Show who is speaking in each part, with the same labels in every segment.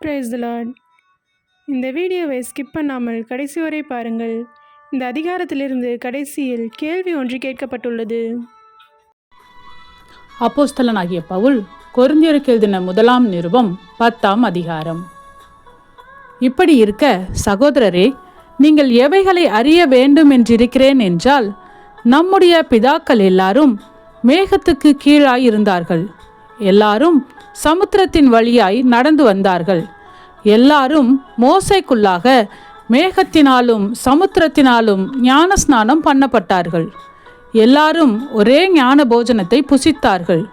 Speaker 1: Praise the Lord. இந்த வீடியோவை skip பண்ணாமல் கடைசி வரை பாருங்கள். இந்த அதிகாரத்திலிருந்து கடைசியில் கேள்வி ஒன்று கேட்கப்பட்டுள்ளது.
Speaker 2: அப்போஸ்தலனாகிய பவுல் கொரிந்தியருக்கு எழுதின முதலாம் நிருபம் 10ஆம் அதிகாரம். இப்படி இருக்க சகோதரரே, நீங்கள் எவைகளை அறிய வேண்டும் என்றிருக்கிறேன் என்றால், நம்முடைய பிதாக்கள் எல்லாரும் மேகத்துக்கு கீழாய் இருந்தார்கள். எல்லாரும் சமுத்திரத்தின் வழியாய் நடந்து வந்தார்கள். எல்லாரும் மோசைக்குள்ளாக மேகத்தினாலும் சமுத்திரத்தினாலும் ஞான ஸ்நானம் பண்ணப்பட்டார்கள். எல்லாரும் ஒரே ஞான போஜனத்தை புசித்தார்கள்.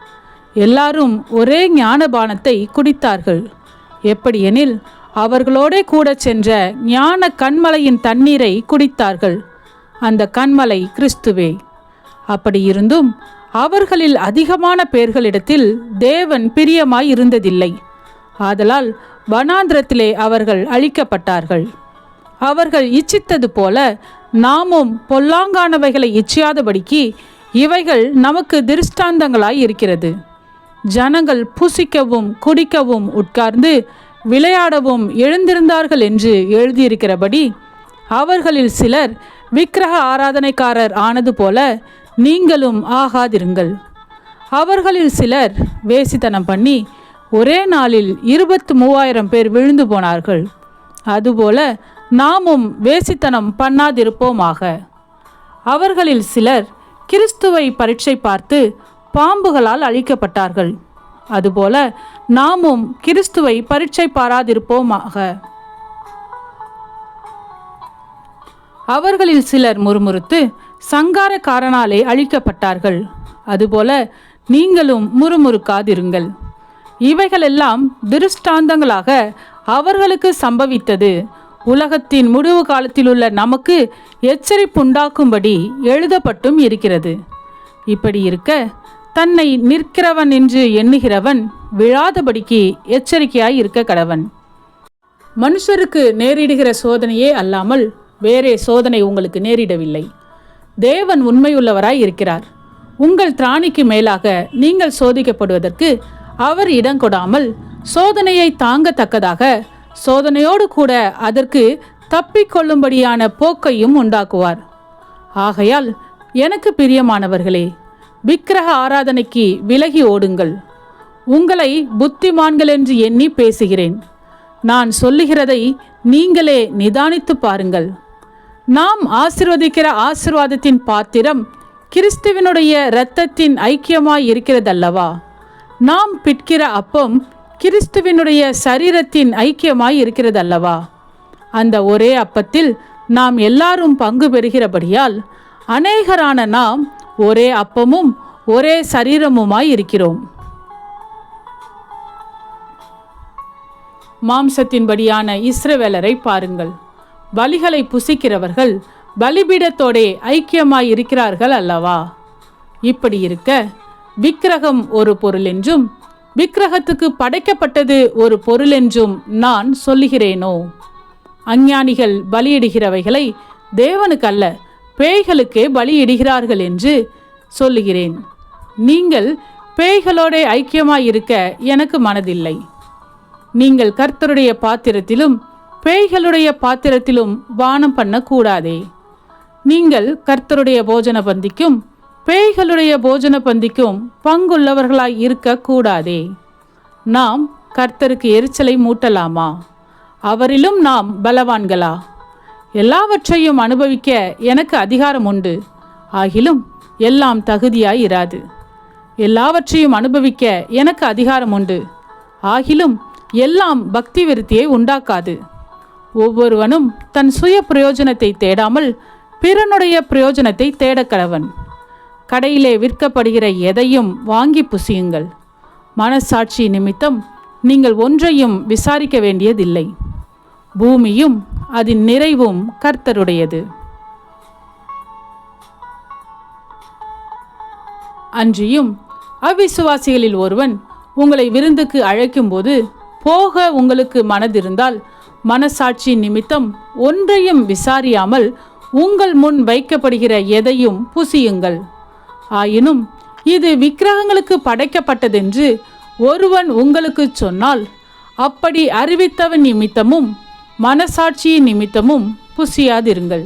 Speaker 2: எல்லாரும் ஒரே ஞானபானத்தை குடித்தார்கள். எப்படியெனில் அவர்களோடே கூட சென்ற ஞான கண்மலையின் தண்ணீரை குடித்தார்கள். அந்த கண்மலை கிறிஸ்துவே. அப்படியிருந்தும் அவர்களில் அதிகமான பேர்களிடத்தில் தேவன் பிரியமாய் இருந்ததில்லை. ஆதலால் வனாந்திரத்திலே அவர்கள் அழிக்கப்பட்டார்கள். அவர்கள் இச்சித்தது போல நாமும் பொல்லாங்கானவைகளை இச்சியாதபடிக்கு இவைகள் நமக்கு திருஷ்டாந்தங்களாய் இருக்கிறது. ஜனங்கள் புசிக்கவும் குடிக்கவும் உட்கார்ந்து விளையாடவும் எழுந்திருந்தார்கள் என்று எழுதியிருக்கிறபடி அவர்களில் சிலர் விக்கிரக ஆராதனைக்காரர் ஆனது போல நீங்களும் ஆகாதிருங்கள். அவர்களில் சிலர் வேசித்தனம் பண்ணி ஒரே நாளில் 23,000 பேர் விழுந்து போனார்கள். அதுபோல நாமும் வேசித்தனம் பண்ணாதிருப்போமாக. அவர்களில் சிலர் கிறிஸ்துவை பரீட்சை பார்த்து பாம்புகளால் அழிக்கப்பட்டார்கள். அதுபோல நாமும் கிறிஸ்துவை பரீட்சை பாராதிருப்போமாக. அவர்களில் சிலர் முறுமுறுத்து சங்காரக்காரனாலே அழிக்கப்பட்டார்கள். அதுபோல நீங்களும் முறுமுறுக்காதிருங்கள். இவைகளெல்லாம் திருஷ்டாந்தங்களாக அவர்களுக்கு சம்பவித்தது உலகத்தின் முடிவு காலத்திலுள்ள நமக்கு எச்சரிப்புண்டாக்கும்படி எழுதப்பட்டும் இருக்கிறது. இப்படி இருக்க தன்னை நிற்கிறவன் என்று எண்ணுகிறவன் விழாதபடிக்கு எச்சரிக்கையாய் இருக்க கடவன். மனுஷருக்கு நேரிடுகிற சோதனையே அல்லாமல் வேறே சோதனை உங்களுக்கு நேரிடவில்லை. தேவன் உண்மையுள்ளவராய் இருக்கிறார். உங்கள் திராணிக்கு மேலாக நீங்கள் சோதிக்கப்படுவதற்கு அவர் இடங்கொடாமல் சோதனையை தாங்கத்தக்கதாக சோதனையோடு கூட அதற்கு தப்பிக்கொள்ளும்படியான போக்கையும் உண்டாக்குவார். ஆகையால் எனக்கு பிரியமானவர்களே, விக்கிரக ஆராதனைக்கு விலகி ஓடுங்கள். உங்களை புத்திமான்கள் என்று எண்ணி பேசுகிறேன். நான் சொல்லுகிறதை நீங்களே நிதானித்து பாருங்கள். நாம் ஆசீர்வதிக்கிற ஆசீர்வாதத்தின் பாத்திரம் கிறிஸ்துவினுடைய இரத்தத்தின் ஐக்கியமாய் இருக்கிறதல்லவா? நாம் பிட்கிற அப்பம் கிறிஸ்துவினுடைய சரீரத்தின் ஐக்கியமாய் இருக்கிறதல்லவா? அந்த ஒரே அப்பத்தில் நாம் எல்லாரும் பங்கு பெறுகிறபடியால் அநேகரான நாம் ஒரே அப்பமும் ஒரே சரீரமுமாய் இருக்கிறோம். மாம்சத்தின்படியான இஸ்ரவேலரை பாருங்கள். பலிகளை புசிக்கிறவர்கள் பலிபீடத்தோடே ஐக்கியமாய் இருக்கிறார்கள் அல்லவா? இப்படி இருக்க விக்கிரகம் ஒரு பொருள் என்றும் விக்கிரகத்துக்கு படைக்கப்பட்டது ஒரு பொருள் என்றும் நான் சொல்லுகிறேனோ? அஞ்ஞானிகள் பலியிடுகிறவைகளை தேவனுக்கல்ல பேய்களுக்கே பலியிடுகிறார்கள் என்று சொல்லுகிறேன். நீங்கள் பேய்களோட ஐக்கியமாய் இருக்க எனக்கு மனதில்லை. நீங்கள் கர்த்தருடைய பாத்திரத்திலும் பேய்களுடைய பாத்திரத்திலும் பானம் பண்ணக்கூடாதே. நீங்கள் கர்த்தருடைய போஜன பந்திக்கும் பேய்களுடைய போஜன பந்திக்கும் பங்குள்ளவர்களாய் இருக்கக்கூடாதே. நாம் கர்த்தருக்கு எரிச்சலை மூட்டலாமா? அவரிலும் நாம் பலவான்களா? எல்லாவற்றையும் அனுபவிக்க எனக்கு அதிகாரம் உண்டு. ஆகிலும் எல்லாம் தகுதியாய் இராது. எல்லாவற்றையும் அனுபவிக்க எனக்கு அதிகாரம் உண்டு. ஆகிலும் எல்லாம் பக்தி விருத்தியை உண்டாக்காது. ஒவ்வொருவனும் தன் சுய பிரயோஜனத்தை தேடாமல் பிறனுடைய பிரயோஜனத்தை தேடக்கடவன். கடையிலே விற்கப்படுகிற எதையும் வாங்கி புசியுங்கள். மனசாட்சி நிமித்தம் நீங்கள் ஒன்றையும் விசாரிக்க வேண்டியதில்லை. பூமியும் அதன் நிறைவும் கர்த்தருடையது. அன்றியும் அவிசுவாசிகளில் ஒருவன் உங்களை விருந்துக்கு அழைக்கும்போது போக உங்களுக்கு மனதிருந்தால் மனசாட்சி நிமித்தம் ஒன்றையும் விசாரியாமல் உங்கள் முன் வைக்கப்படுகிற எதையும் புசியுங்கள். ஆயினும் இது விக்கிரகங்களுக்கு படைக்கப்பட்டதென்று ஒருவன் உங்களுக்கு சொன்னால் அப்படி அறிவித்தவன் நிமித்தமும் மனசாட்சியின் நிமித்தமும் புசியாதிருங்கள்.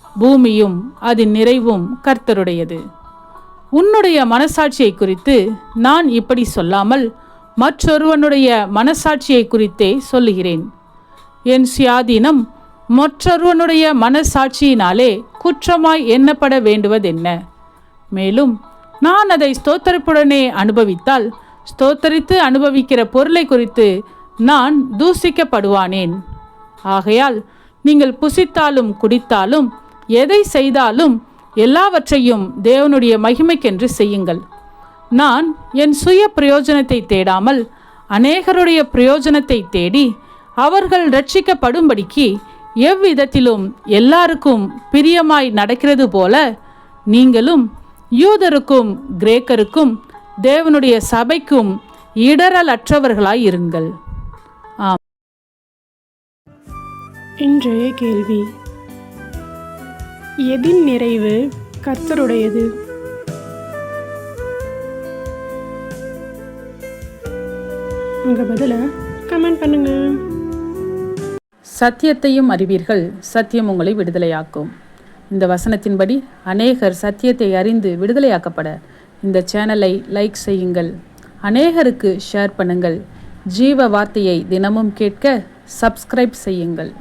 Speaker 2: பூமியும் அதன் நிறைவும் கர்த்தருடையது. உன்னுடைய மனசாட்சியை குறித்து நான் இப்படி சொல்லாமல் மற்றொருவனுடைய மனசாட்சியை குறித்தே சொல்லுகிறேன். என் சுயாதீனம் மற்றொருவனுடைய மனசாட்சியினாலே குற்றமாய் எண்ணப்பட வேண்டுவதென்ன? மேலும் நான் அதை ஸ்தோத்திரப்புடனே அனுபவித்தால் ஸ்தோத்தரித்து அனுபவிக்கிற பொருளை குறித்து நான் தூசிக்கப்படுவானேன். ஆகையால் நீங்கள் புசித்தாலும் குடித்தாலும் எதை செய்தாலும் எல்லாவற்றையும் தேவனுடைய மகிமைக்கென்று செய்யுங்கள். நான் என் சுய பிரயோஜனத்தை தேடாமல் அநேகருடைய பிரயோஜனத்தை தேடி அவர்கள் ரட்சிக்கப்படும்படிக்கு எவ்விதத்திலும் எல்லாருக்கும் பிரியமாய் நடக்கிறது போல நீங்களும் யூதருக்கும் கிரேக்கருக்கும் தேவனுடைய சபைக்கும் இடரலற்றவர்களாய் இருங்கள்.
Speaker 1: இன்றைய கேள்வி: எதின் நிறைவு கர்த்தருடையது? உங்க பதில கமெண்ட் பண்ணுங்க.
Speaker 2: சத்தியத்தையும் அறிவீர்கள், சத்தியம் உங்களை விடுதலையாக்கும். இந்த வசனத்தின்படி அநேகர் சத்தியத்தை அறிந்து விடுதலையாக்கப்பட இந்த சேனலை லைக் செய்யுங்கள், அநேகருக்கு ஷேர் பண்ணுங்கள். ஜீவ வார்த்தையை தினமும் கேட்க சப்ஸ்கிரைப் செய்யுங்கள்.